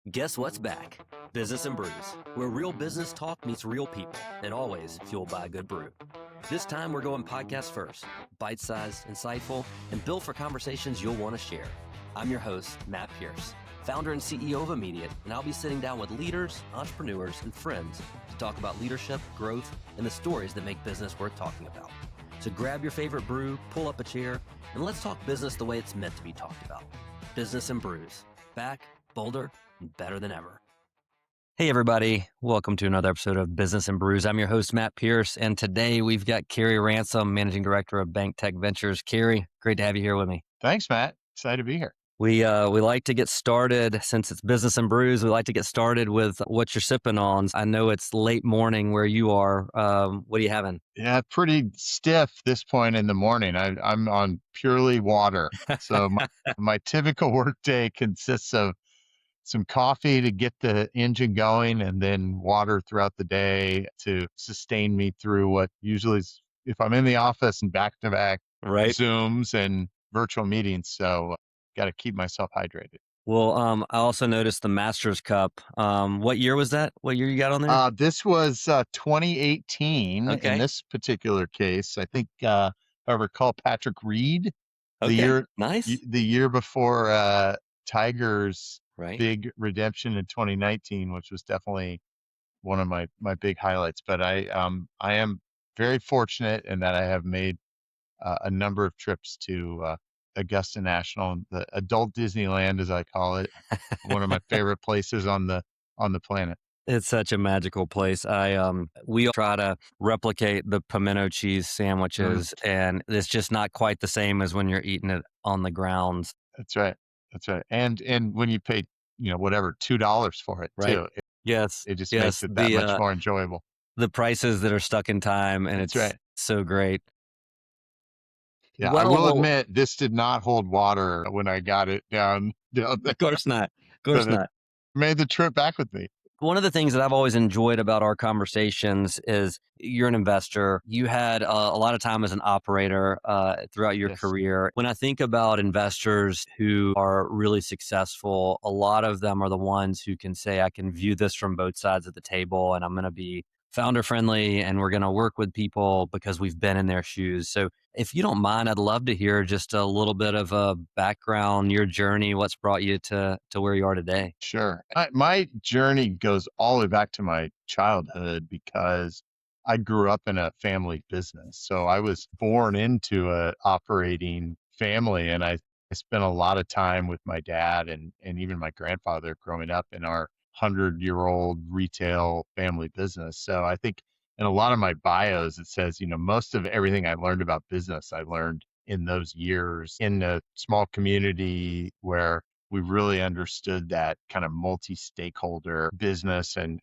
Guess what's back? Business and Brews, where real business talk meets real people, and always fueled by a good brew. This time we're going podcast first, bite-sized, insightful, and built for conversations you'll want to share. I'm your host, Matt Pierce, founder and CEO of Immediate, and I'll be sitting down with leaders, entrepreneurs, and friends to talk about leadership, growth, and the stories that make business worth talking about. So grab your favorite brew, pull up a chair, and let's talk business the way it's meant to be talked about. Business and Brews, back, bolder, and better than ever. Hey, everybody. Welcome to another episode of Business and Brews. I'm your host, Matt Pierce, and today we've got Carey Ransom, Managing Director of BankTech Ventures. Carey, great to have you here with me. Thanks, Matt. Excited to be here. We like to get started, since it's Business and Brews, we like to get started with what you're sipping on. I know it's late morning where you are. What are you having? Yeah, pretty stiff this point in the morning. I'm on purely water. So my typical workday consists of some coffee to get the engine going and then water throughout the day to sustain me through what usually is, if I'm in the office and back-to-back Right. Zooms and virtual meetings. So got to keep myself hydrated. Well, I also noticed the Masters Cup. What year was that? What year you got on there? This was 2018 in Okay. this particular case. I think, if I recall, Patrick Reed, the Okay. Nice. the year before Tiger's Right. big redemption in 2019, which was definitely one of my big highlights. But I am very fortunate in that I have made a number of trips to Augusta National, the adult Disneyland, as I call it, one of my favorite places on the planet. It's such a magical place. We try to replicate the pimento cheese sandwiches, and it's just not quite the same as when you're eating it on the grounds. That's right. That's right. And when you pay, whatever, $2 for it Right. too, Yes. it just Yes. makes it that much more enjoyable. The prices that are stuck in time, and That's it's right. so great. Yeah, I will Well, admit this did not hold water when I got it down there. of course not. Of course But it not. made the trip back with me. One of the things that I've always enjoyed about our conversations is you're an investor. You had a lot of time as an operator throughout your Yes. career. When I think about investors who are really successful, a lot of them are the ones who can say, I can view this from both sides of the table, and I'm going to be founder friendly, and we're going to work with people because we've been in their shoes. So if you don't mind, I'd love to hear just a little bit of a background, your journey, what's brought you to where you are today. Sure. My journey goes all the way back to my childhood because I grew up in a family business. So I was born into a operating family, and I spent a lot of time with my dad and even my grandfather growing up in our 100-year-old retail family business. So I think in a lot of my bios, it says, most of everything I learned about business, I learned in those years in a small community where we really understood that kind of multi-stakeholder business and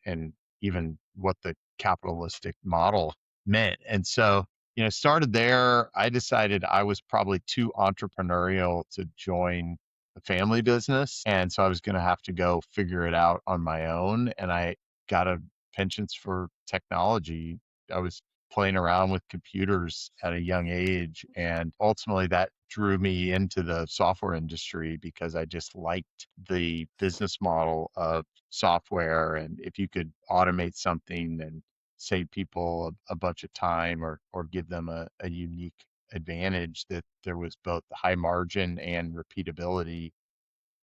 even what the capitalistic model meant. And so, started there. I decided I was probably too entrepreneurial to join a family business. And so I was going to have to go figure it out on my own. And I got a penchant for technology. I was playing around with computers at a young age. And ultimately that drew me into the software industry because I just liked the business model of software. And if you could automate something and save people a bunch of time or give them a unique advantage, that there was both high margin and repeatability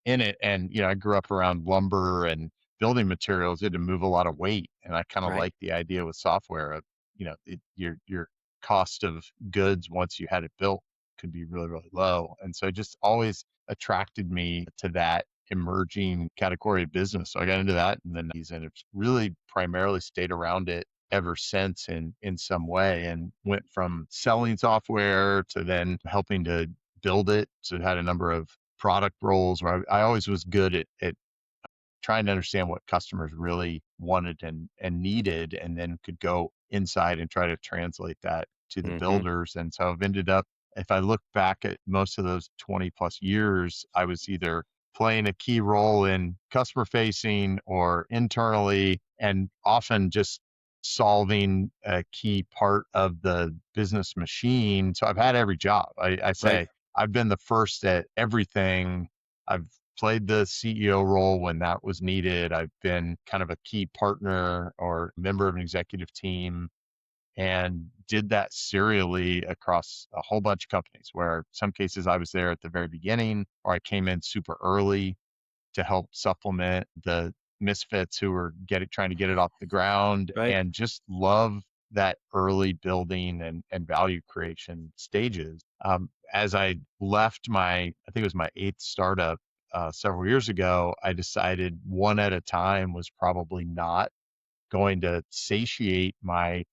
in it. And, I grew up around lumber and building materials. You had to move a lot of weight. And I kind of Right. like the idea with software of, your cost of goods once you had it built could be really, really low. And so it just always attracted me to that emerging category of business. So I got into that and it's really primarily stayed around it ever since in some way, and went from selling software to then helping to build it. So it had a number of product roles where I always was good at trying to understand what customers really wanted and needed, and then could go inside and try to translate that to the builders. And so I've ended up, if I look back at most of those 20 plus years, I was either playing a key role in customer facing or internally, and often just solving a key part of the business machine. So I've had every job. I say I've been the first at everything. I've played the CEO role when that was needed. I've been kind of a key partner or member of an executive team and did that serially across a whole bunch of companies where some cases I was there at the very beginning or I came in super early to help supplement the misfits who were trying to get it off the ground, Right. and just love that early building and value creation stages. As I left I think it was my eighth startup several years ago, I decided one at a time was probably not going to satiate my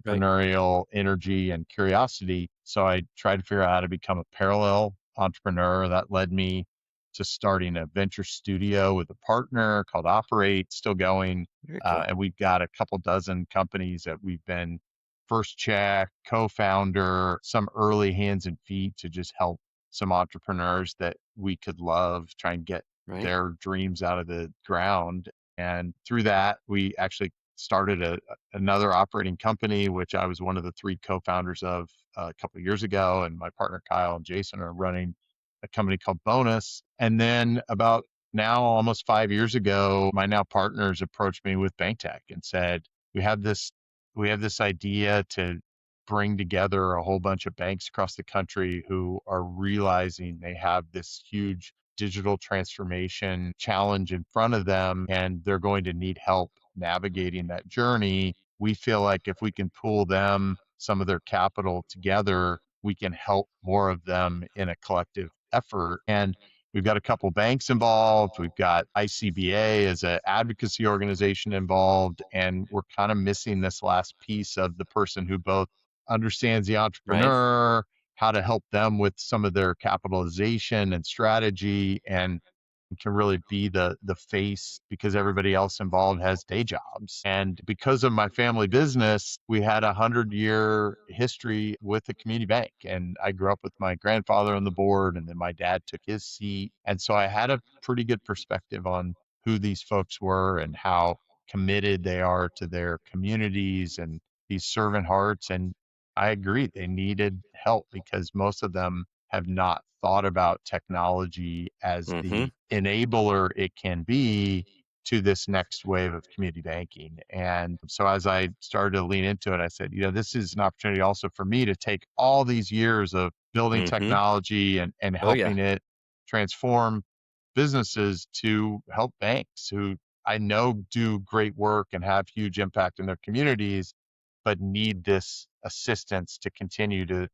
Right. entrepreneurial energy and curiosity. So I tried to figure out how to become a parallel entrepreneur. That led me to starting a venture studio with a partner called Operate, still going. Very cool. And we've got a couple dozen companies that we've been first check, co founder, some early hands and feet to just help some entrepreneurs that we could love, try and get Right. their dreams out of the ground. And through that, we actually started another operating company, which I was one of the three co-founders of a couple of years ago. And my partner Kyle and Jason are running a company called Bonus. And then about now, almost 5 years ago, my now partners approached me with BankTech and said, "We have this, we have this idea to bring together a whole bunch of banks across the country who are realizing they have this huge digital transformation challenge in front of them, and they're going to need help navigating that journey. We feel like if we can pool them, some of their capital together, we can help more of them in a collective effort." And we've got a couple banks involved. We've got ICBA as an advocacy organization involved, and we're kind of missing this last piece of the person who both understands the Right. entrepreneur, how to help them with some of their capitalization and strategy, and can really be the face because everybody else involved has day jobs. And because of my family business, we had 100-year history with a community bank. And I grew up with my grandfather on the board, and then my dad took his seat. And so I had a pretty good perspective on who these folks were and how committed they are to their communities and these servant hearts. And I agree, they needed help because most of them have not thought about technology as Mm-hmm. the enabler it can be to this next wave of community banking. And so as I started to lean into it, I said, this is an opportunity also for me to take all these years of building Mm-hmm. technology and Oh yeah. helping it transform businesses to help banks who I know do great work and have huge impact in their communities, but need this assistance to continue to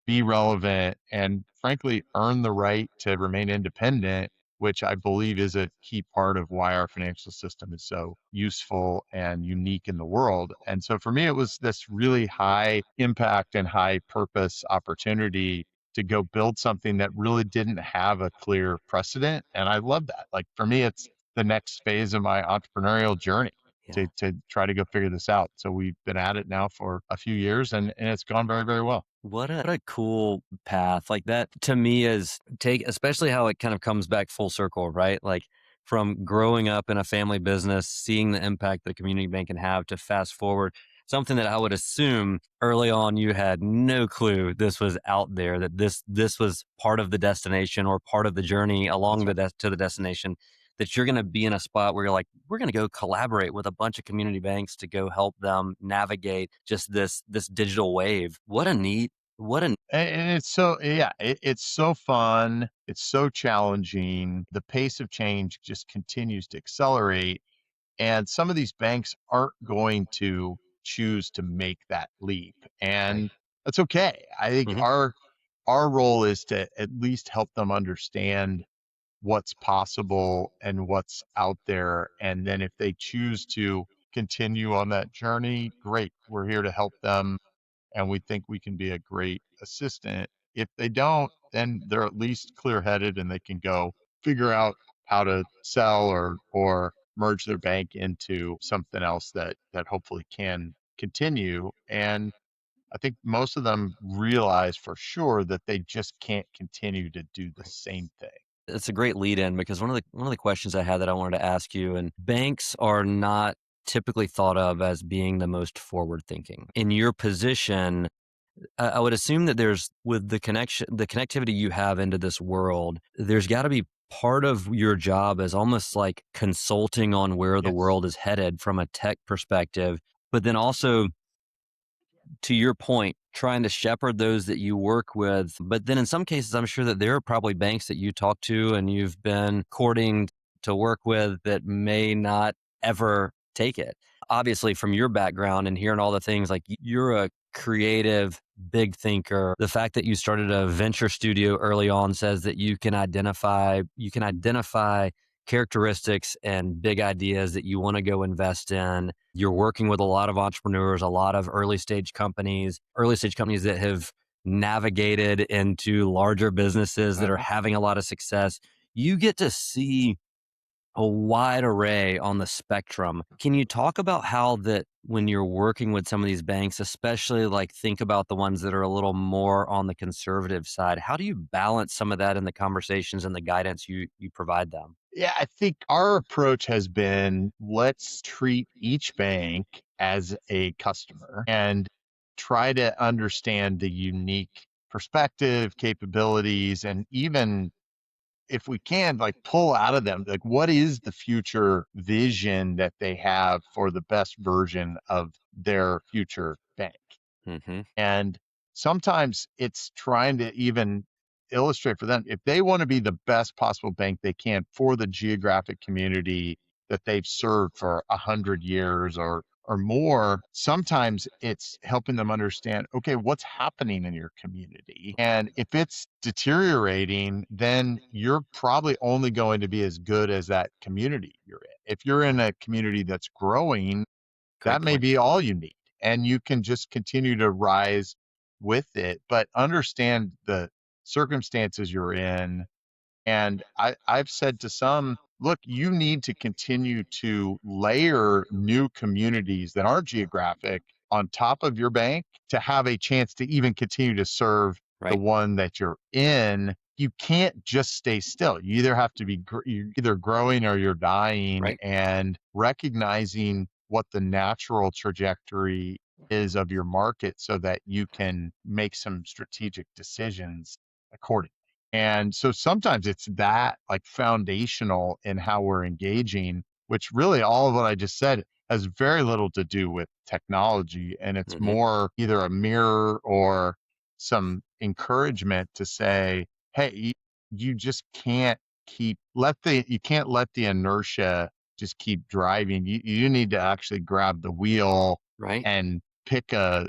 be relevant, and frankly, earn the right to remain independent, which I believe is a key part of why our financial system is so useful and unique in the world. And so for me, it was this really high impact and high purpose opportunity to go build something that really didn't have a clear precedent. And I love that. Like for me, it's the next phase of my entrepreneurial journey. Yeah. To try to go figure this out. So we've been at it now for a few years, and it's gone very, very well. What a cool path. Like that to me is especially how it kind of comes back full circle, right? Like from growing up in a family business, seeing the impact that a community bank can have to fast forward something that I would assume early on you had no clue this was out there, that this was part of the destination or part of the journey along That's right. to the destination, that you're going to be in a spot where you're like, we're going to go collaborate with a bunch of community banks to go help them navigate just this digital wave. What a And it's so, yeah, it's so fun. It's so challenging. The pace of change just continues to accelerate. And some of these banks aren't going to choose to make that leap. right. And that's okay. I think Hmm. our role is to at least help them understand what's possible and what's out there. And then if they choose to continue on that journey, great. We're here to help them, and we think we can be a great assistant. If they don't, then they're at least clear headed and they can go figure out how to sell or merge their bank into something else that hopefully can continue. And I think most of them realize for sure that they just can't continue to do the same thing. It's a great lead in because one of the questions I had that I wanted to ask you, and banks are not typically thought of as being the most forward thinking. In your position, I would assume that there's with the connectivity you have into this world, there's got to be part of your job is almost like consulting on where the Yes. world is headed from a tech perspective, but then also, to your point, trying to shepherd those that you work with. But then in some cases, I'm sure that there are probably banks that you talk to and you've been courting to work with that may not ever take it. Obviously, from your background and hearing all the things, like you're a creative, big thinker. The fact that you started a venture studio early on says that you can identify characteristics and big ideas that you want to go invest in. You're working with a lot of entrepreneurs, a lot of early stage companies that have navigated into larger businesses that are Uh-huh. having a lot of success. You get to see a wide array on the spectrum. Can you talk about how that when you're working with some of these banks, especially like think about the ones that are a little more on the conservative side, how do you balance some of that in the conversations and the guidance you provide them? Yeah, I think our approach has been let's treat each bank as a customer and try to understand the unique perspective, capabilities, and even if we can, like pull out of them, like what is the future vision that they have for the best version of their future bank? Hmm. And sometimes it's trying to even illustrate for them if they want to be the best possible bank they can for the geographic community that they've served for 100 years or more. Sometimes it's helping them understand, okay, what's happening in your community. And if it's deteriorating, then you're probably only going to be as good as that community you're in. If you're in a community that's growing, Great that may point. be all you need. And you can just continue to rise with it, but understand the circumstances you're in. And I've said to some, look, you need to continue to layer new communities that aren't geographic on top of your bank to have a chance to even continue to serve the Right. one that you're in. You can't just stay still. You either have to be you're either growing or you're dying, Right. and recognizing what the natural trajectory is of your market so that you can make some strategic decisions accordingly. And so sometimes it's that like foundational in how we're engaging, which really all of what I just said has very little to do with technology. And it's Hmm. more either a mirror or some encouragement to say, hey, you just can't you can't let the inertia just keep driving. You need to actually grab the wheel Right. and pick a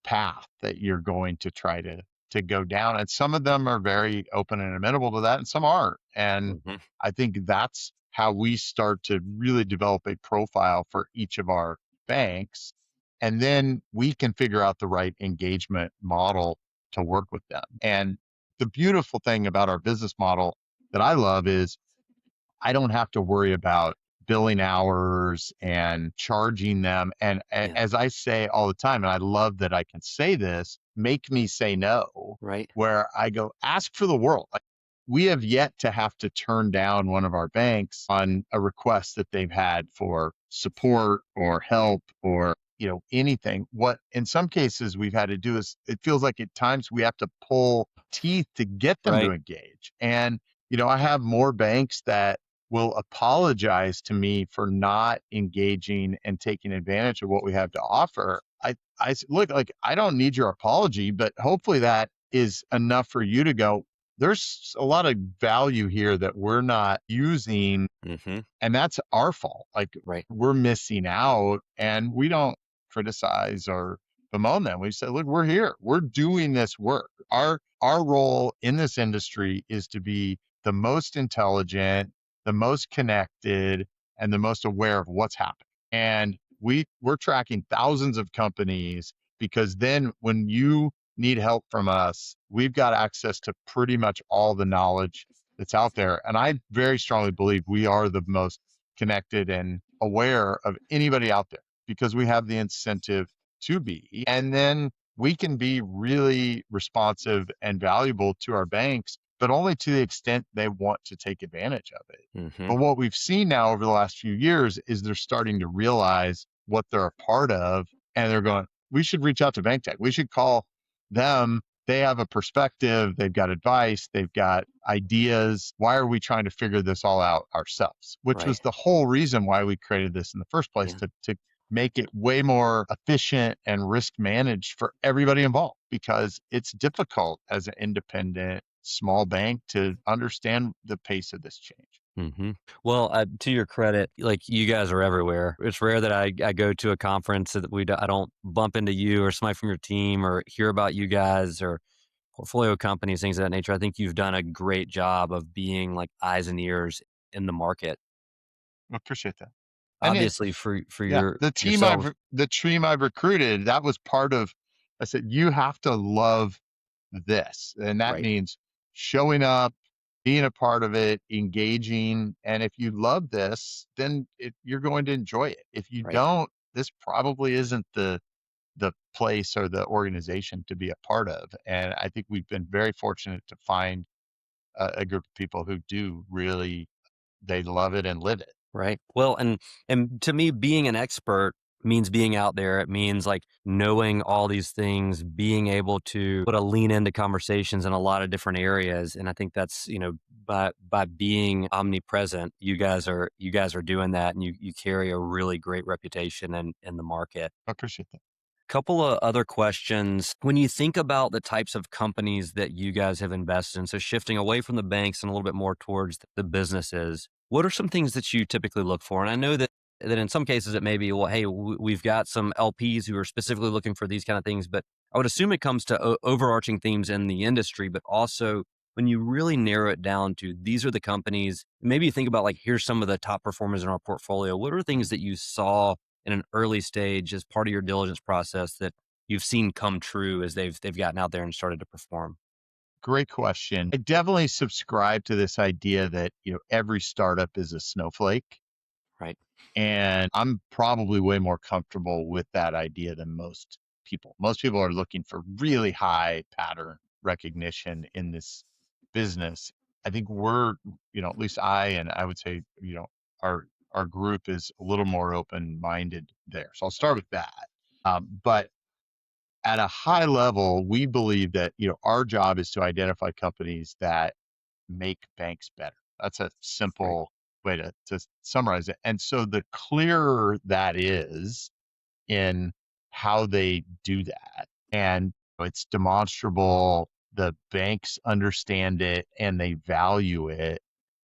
path that you're going to try to go down. And some of them are very open and amenable to that, and some aren't. And Hmm. I think that's how we start to really develop a profile for each of our banks. And then we can figure out the right engagement model to work with them. And the beautiful thing about our business model that I love is I don't have to worry about billing hours and charging them. And Yeah. as I say all the time, and I love that I can say this, make me say no, Right. where I go, ask for the world. Like, we have yet to have to turn down one of our banks on a request that they've had for support or help or anything. What in some cases we've had to do is it feels like at times we have to pull teeth to get them to Right. engage. And I have more banks that will apologize to me for not engaging and taking advantage of what we have to offer. Look, like I don't need your apology, but hopefully that is enough for you to go, there's a lot of value here that we're not using, Hmm. and that's our fault. Like Right. we're missing out, and we don't criticize or bemoan them. We say, look, we're here. We're doing this work. Our role in this industry is to be the most intelligent, the most connected, and the most aware of what's happening. And we're tracking thousands of companies because then when you need help from us, we've got access to pretty much all the knowledge that's out there. And I very strongly believe we are the most connected and aware of anybody out there because we have the incentive to be. And then we can be really responsive and valuable to our banks, but only to the extent they want to take advantage of it. Hmm. But what we've seen now over the last few years is they're starting to realize what they're a part of, and they're going, we should reach out to BankTech. We should call them they have a perspective, they've got advice, they've got ideas. Why are we trying to figure this all out ourselves? Which Right. was the whole reason why we created this in the first place, Yeah. to make it way more efficient and risk managed for everybody involved, because it's difficult as an independent small bank to understand the pace of this change. Well, to your credit, like you guys are everywhere. It's rare that I go to a conference that I don't bump into you or somebody from your team or hear about you guys or portfolio companies, things of that nature. I think you've done a great job of being like eyes and ears in the market. I appreciate that. And it, Obviously, for yeah, your for yourself, the team I've recruited, that was part of, I said, you have to love this. And that right, means showing up, being a part of it, engaging. And if you love this, then you're going to enjoy it. If you right. don't, this probably isn't the place or the organization to be a part of. And I think we've been very fortunate to find a group of people who do really, they love it and live it. Right. Well, and to me, being an expert means being out there. It means like knowing all these things, being able to put a lean into conversations in a lot of different areas. And I think that's, by being omnipresent, you guys are doing that, and you carry a really great reputation in the market. I appreciate that. Couple of other questions. When you think about the types of companies that you guys have invested in, so shifting away from the banks and a little bit more towards the businesses, what are some things that you typically look for? And I know that in some cases it may be, well, hey, we've got some LPs who are specifically looking for these kind of things, but I would assume it comes to overarching themes in the industry, but also when you really narrow it down to these are the companies, maybe you think about like, here's some of the top performers in our portfolio. What are things that you saw in an early stage as part of your diligence process that you've seen come true as they've gotten out there and started to perform? Great question. I definitely subscribe to this idea that, every startup is a snowflake. Right, And I'm probably way more comfortable with that idea than most people. Most people are looking for really high pattern recognition in this business. I think we're, at least and I would say, our group is a little more open minded there. So I'll start with that. But at a high level, we believe that, our job is to identify companies that make banks better. That's a right, simple way to summarize it. And so the clearer that is in how they do that, and it's demonstrable, the banks understand it and they value it,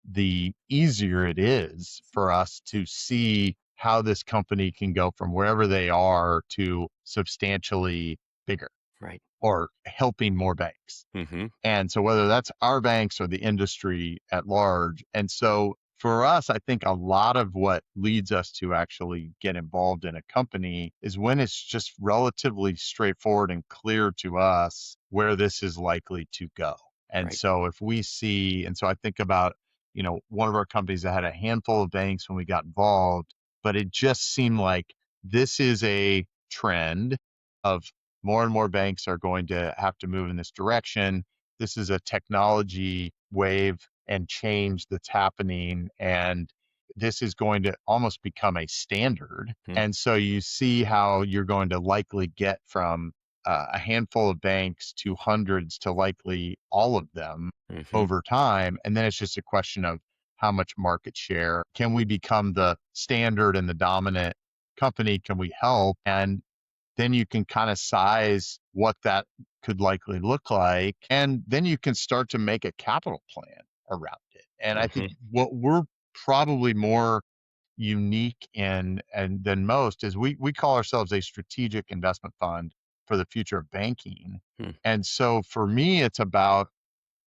the easier it is for us to see how this company can go from wherever they are to substantially bigger right. or helping more banks. Mm-hmm. And so whether that's our banks or the industry at large. And so for us, I think a lot of what leads us to actually get involved in a company is when it's just relatively straightforward and clear to us where this is likely to go. And Right, so if we see, and so I think about, one of our companies that had a handful of banks when we got involved, but it just seemed like this is a trend of more and more banks are going to have to move in this direction. This is a technology wave and change that's happening. And this is going to almost become a standard. And so you see how you're going to likely get from a handful of banks to hundreds to likely all of them mm-hmm. over time. And then it's just a question of how much market share can we become the standard and the dominant company? Can we help? And then you can kind of size what that could likely look like. And then you can start to make a capital plan around it. And I think Mm-hmm. what we're probably more unique in and than most is we call ourselves a strategic investment fund for the future of banking. Hmm. And so for me, it's about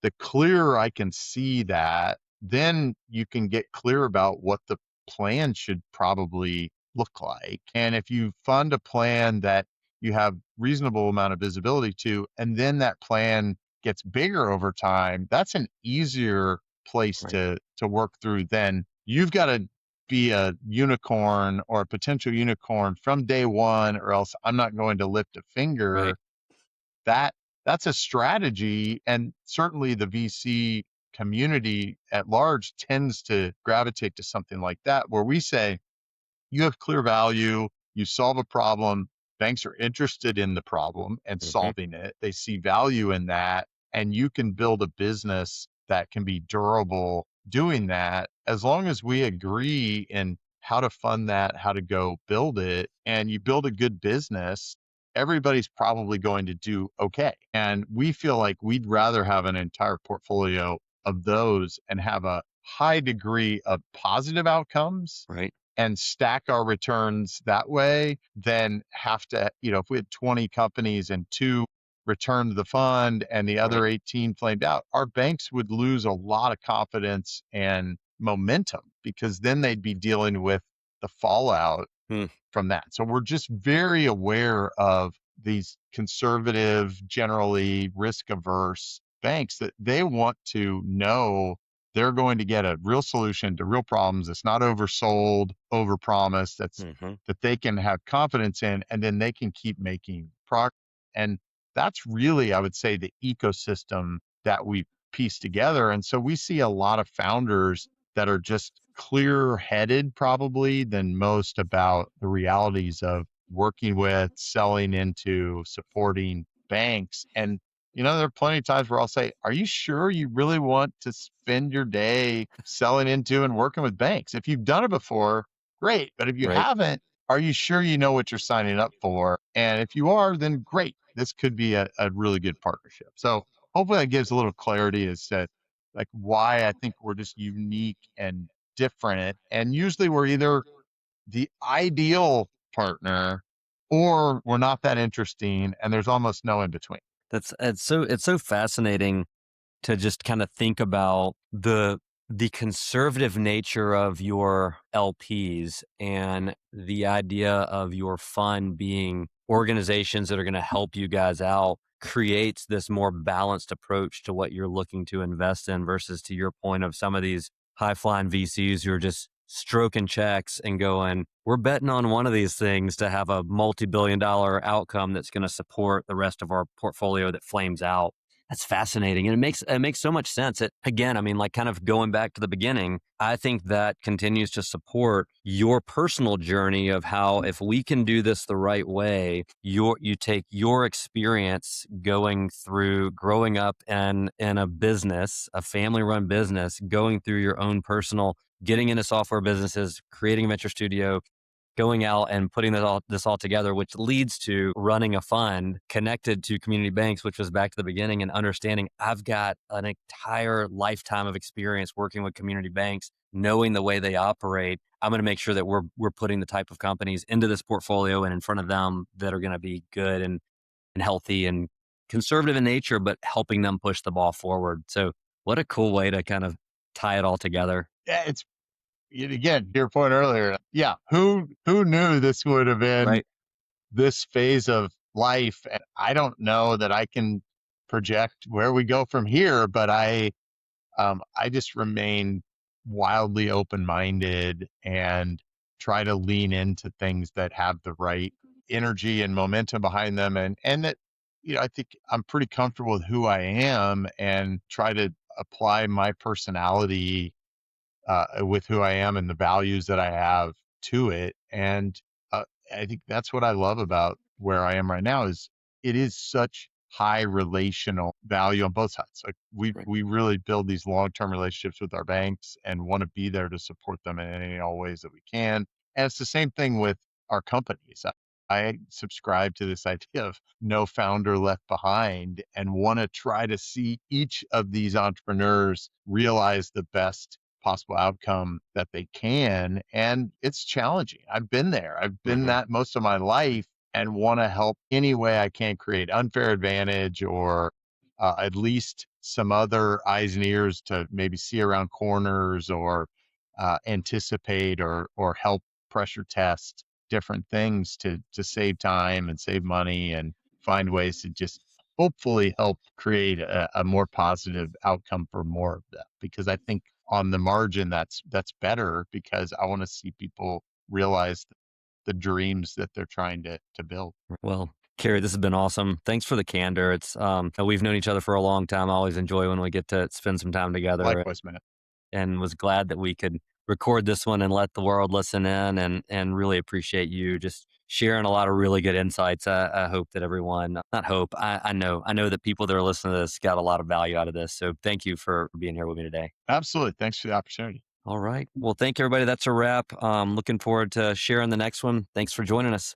the clearer I can see that, then you can get clear about what the plan should probably look like. And if you fund a plan that you have reasonable amount of visibility to, and then that plan gets bigger over time, that's an easier place Right, to work through than you've got to be a unicorn or a potential unicorn from day one, or else I'm not going to lift a right, finger. That that's a strategy, and certainly the VC community at large tends to gravitate to something like that, where we say you have clear value, you solve a problem banks are interested in the problem and Hmm. solving it. They see value in that. And you can build a business that can be durable doing that as long as we agree in how to fund that, how to go build it, and you build a good business, everybody's probably going to do okay. And we feel like we'd rather have an entire portfolio of those and have a high degree of positive outcomes Right. and stack our returns that way than have to, if we had 20 companies and two returned the fund and the other Right. 18 flamed out, our banks would lose a lot of confidence and momentum because then they'd be dealing with the fallout Hmm. from that. So we're just very aware of these conservative, generally risk averse banks that they want to know they're going to get a real solution to real problems. It's not oversold, overpromised. Hmm. That they can have confidence in, and then they can keep making progress. And that's really, I would say, the ecosystem that we piece together. And so we see a lot of founders that are just clearer headed probably than most about the realities of working with, selling into, supporting banks. And, there are plenty of times where I'll say, are you sure you really want to spend your day selling into and working with banks? If you've done it before, great. But if you Right. haven't, are you sure you know what you're signing up for? And if you are, then great. This could be a really good partnership. So hopefully that gives a little clarity as to like why I think we're just unique and different. And usually we're either the ideal partner or we're not that interesting and there's almost no in between. It's so fascinating to just kind of think about the conservative nature of your LPs and the idea of your fund being organizations that are going to help you guys out creates this more balanced approach to what you're looking to invest in versus, to your point, of some of these high flying VCs who are just stroking checks and going, we're betting on one of these things to have a multi-billion-dollar outcome that's going to support the rest of our portfolio that flames out. That's fascinating. And it makes so much sense. It, again, I mean, like, kind of going back to the beginning, I think that continues to support your personal journey of how, if we can do this the right way, you take your experience going through growing up in a business, a family run business, going through your own personal, getting into software businesses, creating a venture studio, going out and putting this all together, which leads to running a fund connected to community banks, which was back to the beginning, and understanding I've got an entire lifetime of experience working with community banks, knowing the way they operate. I'm going to make sure that we're putting the type of companies into this portfolio and in front of them that are going to be good and healthy and conservative in nature, but helping them push the ball forward. So what a cool way to kind of tie it all together. Yeah, it's again, to your point earlier. Yeah, who knew this would have been Right. this phase of life? And I don't know that I can project where we go from here, but I just remain wildly open minded and try to lean into things that have the right energy and momentum behind them. And that, I think I'm pretty comfortable with who I am and try to apply my personality with who I am and the values that I have to it. And uh, I think that's what I love about where I am right now is it is such high relational value on both sides. Like we Right. we really build these long-term relationships with our banks and want to be there to support them in any and all ways that we can. And it's the same thing with our companies. I subscribe to this idea of no founder left behind and want to try to see each of these entrepreneurs realize the best possible outcome that they can. And it's challenging. I've been there. I've been Mhm. that most of my life and want to help any way I can create unfair advantage or at least some other eyes and ears to maybe see around corners or anticipate or help pressure test different things to save time and save money and find ways to just hopefully help create a more positive outcome for more of them because I think on the margin that's better because I want to see people realize the dreams that they're trying to build. Well, Carey, this has been awesome. Thanks for the candor. It's we've known each other for a long time. I always enjoy when we get to spend some time together, Likewise, man. and was glad that we could record this one and let the world listen in, and really appreciate you just sharing a lot of really good insights. I hope that everyone, not hope, I know that people that are listening to this got a lot of value out of this. So thank you for being here with me today. Absolutely. Thanks for the opportunity. All right. Well, thank you, everybody. That's a wrap. Looking forward to sharing the next one. Thanks for joining us.